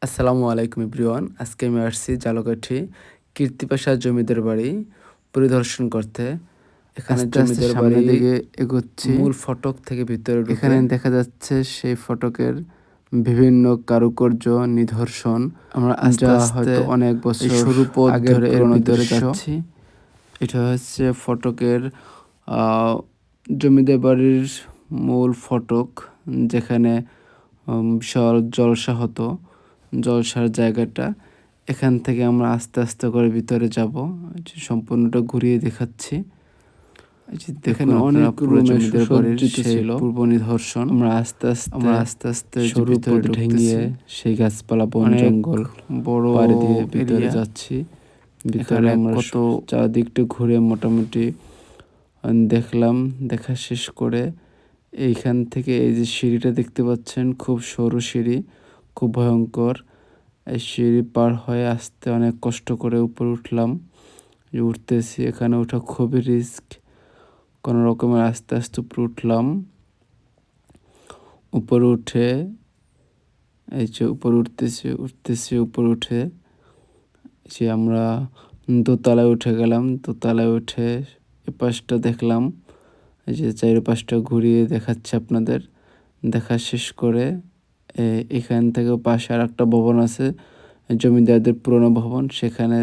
আসসালামু আলাইকুম এভরিওয়ান। আজকে আমি আসছি ঝালকাঠি কীর্তিপাশা জমিদার বাড়ি পরিদর্শন করতে। এখানে আস্তে আস্তে জমিদার সামনের বাড়ি দিকে এগোচ্ছি। মূল ফটক থেকে ভিতরে ঢুকে এখানে দেখা যাচ্ছে সেই ফটকের বিভিন্ন কারুকার্য নিদর্শন, আমরা আস্তে যা আস্তে হয়তো অনেক এই বছর সরু পথ আগের ধরে এর পুরনো ভিতরে দৃশ্য। যাচ্ছি। এটা হচ্ছে ফটকের জমিদার বাড়ির মূল ফটক, যেখানে বিশাল জলসা হতো, জলসার জায়গাটা। এখান থেকে আমরা আস্তে আস্তে করে ভিতরে যাব। সম্পূর্ণটা ঘুরিয়ে দেখাচ্ছি। এখানে অনেক রুমে সুসজ্জিত ছিল পূর্ব নিদর্শন। আমরা আস্তে আস্তে সরু পথ ঢেঙিয়ে সেই গাছপালা বন অনেক জঙ্গল বড় পাড়ি দিয়ে ভিতরে এরিয়া। যাচ্ছি। ভিতরে এখানে আমরা কত চারদিকটা ঘুরে মোটামুটি দেখলাম। দেখা শেষ করে এইখান থেকে এই যে সিঁড়িটা দেখতে পাচ্ছেন, খুব সরু সিঁড়ি, খুব ভয়ঙ্কর। এই সিঁড়ি পার হয়ে আসতে অনেক কষ্ট করে উপরে উঠলাম। উঠতেছি, এখানে ওঠা খুবই রিস্ক। কোনো রকমের আস্তে আস্তে উপরে উঠলাম। উপরে উঠে এই যে উপরে উঠতেছি উপরে উঠে যে আমরা দোতলায় উঠে গেলাম। দোতলায় উঠে এপাশটা দেখলাম, এই যে চারিপাশটা ঘুরিয়ে দেখাচ্ছে আপনাদের। দেখা শেষ করে এখান থেকে পাশে আর একটা ভবন আছে, জমিদারদের পুরনো ভবন। সেখানে